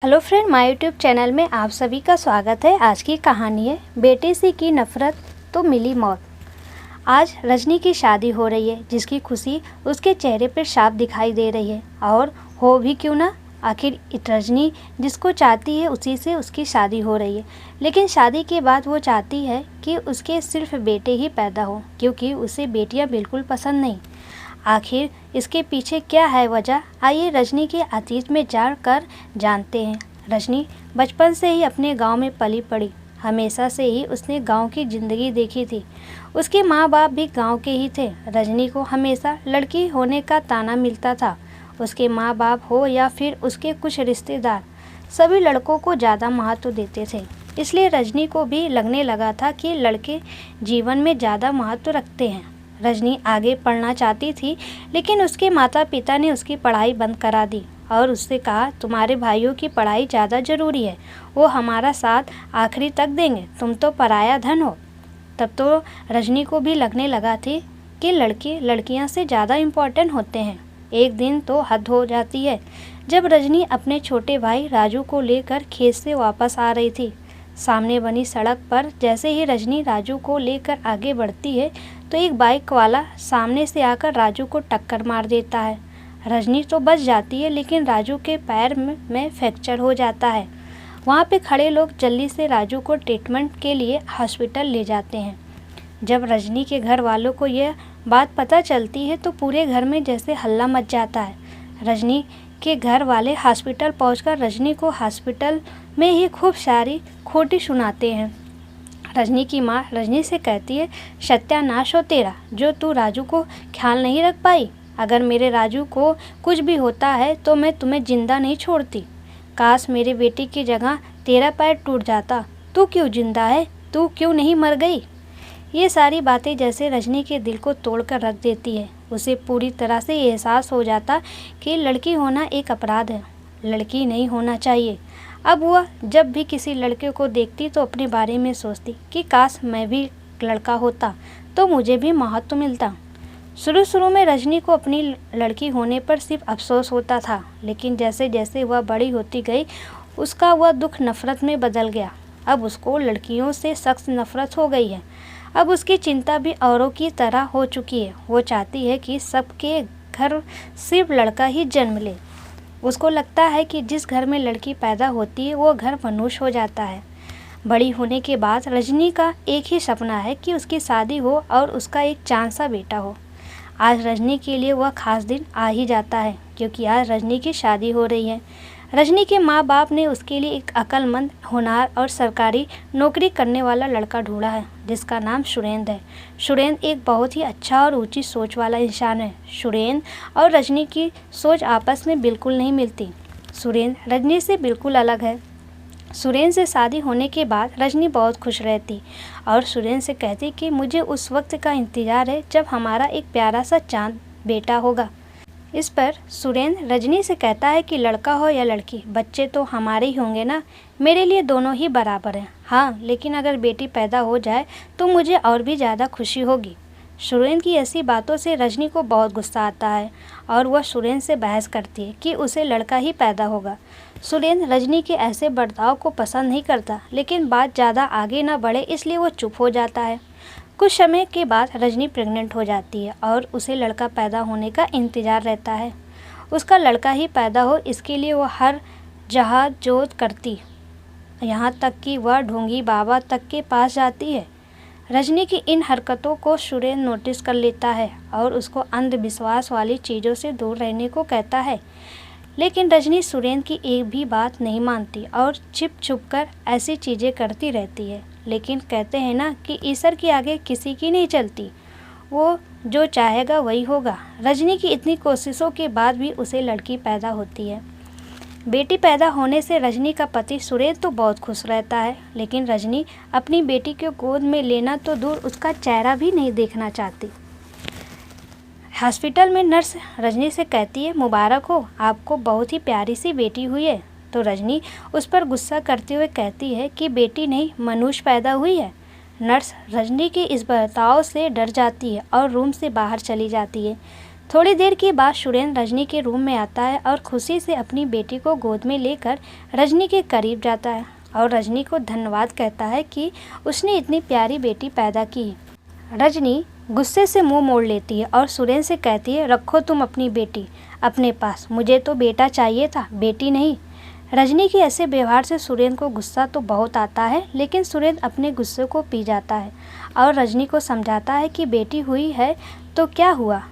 Hello friend, my YouTube channel में आप सभी का स्वागत है। आज की कहानी है बेटे से की नफ़रत तो मिली मौत। आज रजनी की शादी हो रही है, जिसकी खुशी उसके चेहरे पर साफ दिखाई दे रही है। और हो भी क्यों ना, आखिर रजनी जिसको चाहती है उसी से उसकी शादी हो रही है। लेकिन शादी के बाद वो चाहती है कि उसके सिर्फ बेटे ही पैदा हो, क्योंकि उसे बेटियां बिल्कुल पसंद नहीं। आखिर इसके पीछे क्या है वजह, आइए रजनी के अतीत में जाकर जानते हैं। रजनी बचपन से ही अपने गांव में पली पड़ी। हमेशा से ही उसने गांव की ज़िंदगी देखी थी। उसके माँ बाप भी गांव के ही थे। रजनी को हमेशा लड़की होने का ताना मिलता था। उसके माँ बाप हो या फिर उसके कुछ रिश्तेदार, सभी लड़कों को ज़्यादा महत्व देते थे। इसलिए रजनी को भी लगने लगा था कि लड़के जीवन में ज़्यादा महत्व रखते हैं। रजनी आगे पढ़ना चाहती थी, लेकिन उसके माता पिता ने उसकी पढ़ाई बंद करा दी और उससे कहा, तुम्हारे भाइयों की पढ़ाई ज़्यादा ज़रूरी है, वो हमारा साथ आखिरी तक देंगे, तुम तो पराया धन हो। तब तो रजनी को भी लगने लगा थी कि लड़के लड़कियां से ज़्यादा इम्पोर्टेंट होते हैं। एक दिन तो हद हो जाती है, जब रजनी अपने छोटे भाई राजू को लेकर खेत से वापस आ रही थी। सामने बनी सड़क पर जैसे ही रजनी राजू को लेकर आगे बढ़ती है, तो एक बाइक वाला सामने से आकर राजू को टक्कर मार देता है। रजनी तो बच जाती है, लेकिन राजू के पैर में फ्रैक्चर हो जाता है। वहाँ पे खड़े लोग जल्दी से राजू को ट्रीटमेंट के लिए हॉस्पिटल ले जाते हैं। जब रजनी के घर वालों को यह बात पता चलती है, तो पूरे घर में जैसे हल्ला मच जाता है। रजनी के घर वाले हॉस्पिटल पहुंचकर रजनी को हॉस्पिटल में ही खूब सारी खोटी सुनाते हैं। रजनी की माँ रजनी से कहती है, सत्यानाश हो तेरा, जो तू राजू को ख्याल नहीं रख पाई। अगर मेरे राजू को कुछ भी होता है तो मैं तुम्हें जिंदा नहीं छोड़ती। काश मेरे बेटी की जगह तेरा पैर टूट जाता। तू क्यों जिंदा है, तू क्यों नहीं मर गई। ये सारी बातें जैसे रजनी के दिल को तोड़कर रख देती है। उसे पूरी तरह से एहसास हो जाता कि लड़की होना एक अपराध है, लड़की नहीं होना चाहिए। अब वह जब भी किसी लड़के को देखती तो अपने बारे में सोचती कि काश मैं भी लड़का होता तो मुझे भी महत्व मिलता। शुरू में रजनी को अपनी लड़की होने पर सिर्फ अफसोस होता था, लेकिन जैसे जैसे वह बड़ी होती गई, उसका वह दुख नफ़रत में बदल गया। अब उसको लड़कियों से सख्त नफ़रत हो गई है। अब उसकी चिंता भी औरों की तरह हो चुकी है। वो चाहती है कि सबके घर सिर्फ लड़का ही जन्म ले। उसको लगता है कि जिस घर में लड़की पैदा होती है वो घर मनुष्य हो जाता है। बड़ी होने के बाद रजनी का एक ही सपना है कि उसकी शादी हो और उसका एक चांद सा बेटा हो। आज रजनी के लिए वह खास दिन आ ही जाता है, क्योंकि आज रजनी की शादी हो रही है। रजनी के माँ बाप ने उसके लिए एक अक्लमंद, होनहार और सरकारी नौकरी करने वाला लड़का ढूंढा है, जिसका नाम सुरेंद्र है। सुरेंद्र एक बहुत ही अच्छा और ऊंची सोच वाला इंसान है। सुरेंद्र और रजनी की सोच आपस में बिल्कुल नहीं मिलती। सुरेंद्र रजनी से बिल्कुल अलग है। सुरेंद्र से शादी होने के बाद रजनी बहुत खुश रहती और सुरेंद्र से कहती कि मुझे उस वक्त का इंतज़ार है जब हमारा एक प्यारा सा चांद बेटा होगा। इस पर सुरेंद्र रजनी से कहता है कि लड़का हो या लड़की, बच्चे तो हमारे ही होंगे ना, मेरे लिए दोनों ही बराबर हैं। हाँ, लेकिन अगर बेटी पैदा हो जाए तो मुझे और भी ज़्यादा खुशी होगी। सुरेंद्र की ऐसी बातों से रजनी को बहुत गुस्सा आता है और वह सुरेंद्र से बहस करती है कि उसे लड़का ही पैदा होगा। सुरेंद्र रजनी के ऐसे बर्ताव को पसंद नहीं करता, लेकिन बात ज़्यादा आगे ना बढ़े इसलिए वो चुप हो जाता है। कुछ समय के बाद रजनी प्रेग्नेंट हो जाती है और उसे लड़का पैदा होने का इंतज़ार रहता है। उसका लड़का ही पैदा हो, इसके लिए वह हर जहद करती, यहाँ तक कि वह ढोंगी बाबा तक के पास जाती है। रजनी की इन हरकतों को सुरेंद्र नोटिस कर लेता है और उसको अंधविश्वास वाली चीज़ों से दूर रहने को कहता है। लेकिन रजनी सुरेंद्र की एक भी बात नहीं मानती और छुप कर ऐसी चीज़ें करती रहती है। लेकिन कहते हैं ना कि ईश्वर के आगे किसी की नहीं चलती, वो जो चाहेगा वही होगा। रजनी की इतनी कोशिशों के बाद भी उसे लड़की पैदा होती है। बेटी पैदा होने से रजनी का पति सुरेंद्र तो बहुत खुश रहता है, लेकिन रजनी अपनी बेटी को गोद में लेना तो दूर, उसका चेहरा भी नहीं देखना चाहती। हॉस्पिटल में नर्स रजनी से कहती है, मुबारक हो, आपको बहुत ही प्यारी सी बेटी हुई है। तो रजनी उस पर गुस्सा करते हुए कहती है कि बेटी नहीं, मनुष्य पैदा हुई है। नर्स रजनी के इस बर्ताव से डर जाती है और रूम से बाहर चली जाती है। थोड़ी देर के बाद सुरेंद्र रजनी के रूम में आता है और खुशी से अपनी बेटी को गोद में लेकर रजनी के करीब जाता है और रजनी को धन्यवाद कहता है कि उसने इतनी प्यारी बेटी पैदा की। रजनी गुस्से से मुंह मोड़ लेती है और सुरेंद्र से कहती है, रखो तुम अपनी बेटी अपने पास, मुझे तो बेटा चाहिए था, बेटी नहीं। रजनी के ऐसे व्यवहार से सुरेंद्र को गुस्सा तो बहुत आता है, लेकिन सुरेंद्र अपने गुस्से को पी जाता है और रजनी को समझाता है कि बेटी हुई है तो क्या हुआ,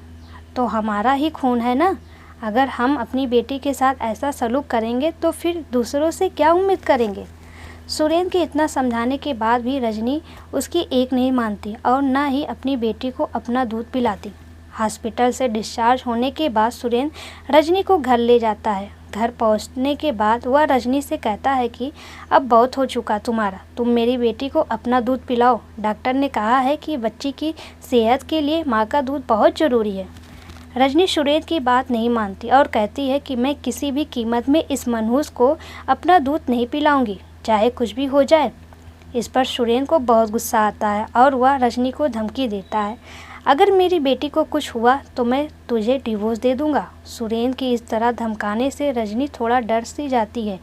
तो हमारा ही खून है ना। अगर हम अपनी बेटी के साथ ऐसा सलूक करेंगे तो फिर दूसरों से क्या उम्मीद करेंगे। सुरेंद्र के इतना समझाने के बाद भी रजनी उसकी एक नहीं मानती और न ही अपनी बेटी को अपना दूध पिलाती। हॉस्पिटल से डिस्चार्ज होने के बाद सुरेंद्र रजनी को घर ले जाता है। घर पहुंचने के बाद वह रजनी से कहता है कि अब बहुत हो चुका तुम्हारा, तुम मेरी बेटी को अपना दूध पिलाओ। डॉक्टर ने कहा है कि बच्ची की सेहत के लिए माँ का दूध बहुत ज़रूरी है। रजनी सुरेंद्र की बात नहीं मानती और कहती है कि मैं किसी भी कीमत में इस मनहूस को अपना दूध नहीं पिलाऊंगी, चाहे कुछ भी हो जाए। इस पर सुरेंद्र को बहुत गुस्सा आता है और वह रजनी को धमकी देता है, अगर मेरी बेटी को कुछ हुआ तो मैं तुझे डिवोर्स दे दूंगा। सुरेंद्र की इस तरह धमकाने से रजनी थोड़ा डर सी जाती है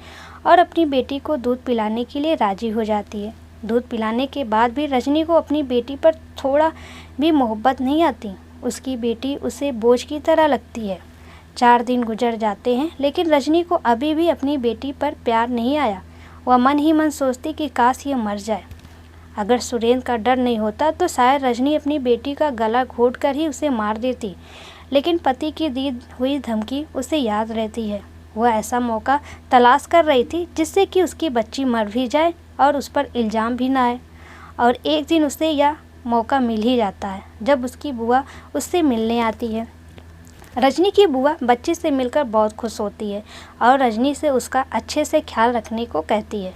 और अपनी बेटी को दूध पिलाने के लिए राजी हो जाती है। दूध पिलाने के बाद भी रजनी को अपनी बेटी पर थोड़ा भी मोहब्बत नहीं आती। उसकी बेटी उसे बोझ की तरह लगती है। 4 दिन गुजर जाते हैं, लेकिन रजनी को अभी भी अपनी बेटी पर प्यार नहीं आया। वह मन ही मन सोचती कि काश ये मर जाए। अगर सुरेंद्र का डर नहीं होता तो शायद रजनी अपनी बेटी का गला घोट कर ही उसे मार देती, लेकिन पति की दी हुई धमकी उसे याद रहती है। वह ऐसा मौका तलाश कर रही थी जिससे कि उसकी बच्ची मर भी जाए और उस पर इल्ज़ाम भी ना आए। और एक दिन उसे यह मौका मिल ही जाता है जब उसकी बुआ उससे मिलने आती है। रजनी की बुआ बच्ची से मिलकर बहुत खुश होती है और रजनी से उसका अच्छे से ख्याल रखने को कहती है।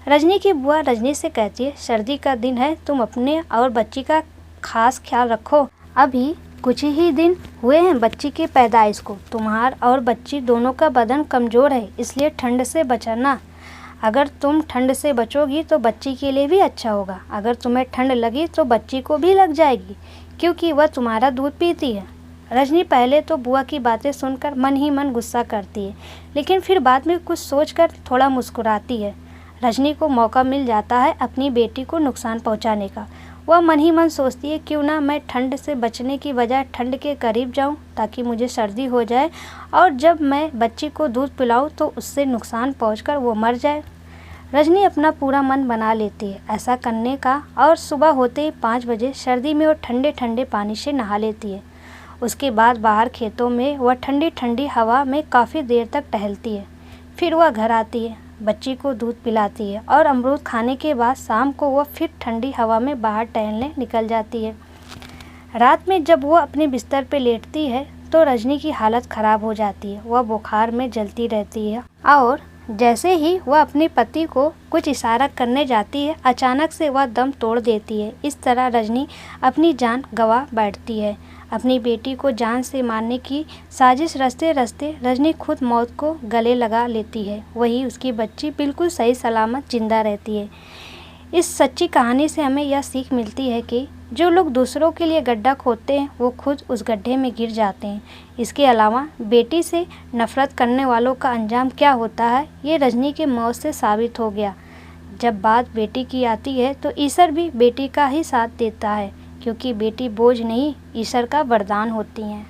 रजनी की बुआ रजनी से कहती है, सर्दी का दिन है, तुम अपने और बच्ची का खास ख्याल रखो। अभी कुछ ही दिन हुए हैं बच्ची के पैदाइश को। तुम्हारा और बच्ची दोनों का बदन कमज़ोर है, इसलिए ठंड से बचना। अगर तुम ठंड से बचोगी तो बच्ची के लिए भी अच्छा होगा। अगर तुम्हें ठंड लगी तो बच्ची को भी लग जाएगी, क्योंकि वह तुम्हारा दूध पीती है। रजनी पहले तो बुआ की बातें सुनकर मन ही मन गुस्सा करती है, लेकिन फिर बाद में कुछ सोचकर थोड़ा मुस्कुराती है। रजनी को मौका मिल जाता है अपनी बेटी को नुकसान पहुंचाने का। वह मन ही मन सोचती है, क्यों ना मैं ठंड से बचने की बजाय ठंड के करीब जाऊं, ताकि मुझे सर्दी हो जाए और जब मैं बच्ची को दूध पिलाऊं तो उससे नुकसान पहुंचकर वो मर जाए। रजनी अपना पूरा मन बना लेती है ऐसा करने का और सुबह होते ही 5 बजे सर्दी में वो ठंडे ठंडे पानी से नहा लेती है। उसके बाद बाहर खेतों में वह ठंडी ठंडी हवा में काफ़ी देर तक टहलती है। फिर वह घर आती है, बच्ची को दूध पिलाती है और अमरूद खाने के बाद शाम को वह फिर ठंडी हवा में बाहर टहलने निकल जाती है। रात में जब वह अपने बिस्तर पर लेटती है तो रजनी की हालत ख़राब हो जाती है। वह बुखार में जलती रहती है और जैसे ही वह अपने पति को कुछ इशारा करने जाती है, अचानक से वह दम तोड़ देती है। इस तरह रजनी अपनी जान गंवा बैठती है। अपनी बेटी को जान से मारने की साजिश रचते रचते रजनी खुद मौत को गले लगा लेती है। वही उसकी बच्ची बिल्कुल सही सलामत जिंदा रहती है। इस सच्ची कहानी से हमें यह सीख मिलती है कि जो लोग दूसरों के लिए गड्ढा खोदते हैं वो खुद उस गड्ढे में गिर जाते हैं। इसके अलावा बेटी से नफरत करने वालों का अंजाम क्या होता है, ये रजनी के मौत से साबित हो गया। जब बात बेटी की आती है तो ईश्वर भी बेटी का ही साथ देता है, क्योंकि बेटी बोझ नहीं, ईश्वर का वरदान होती हैं।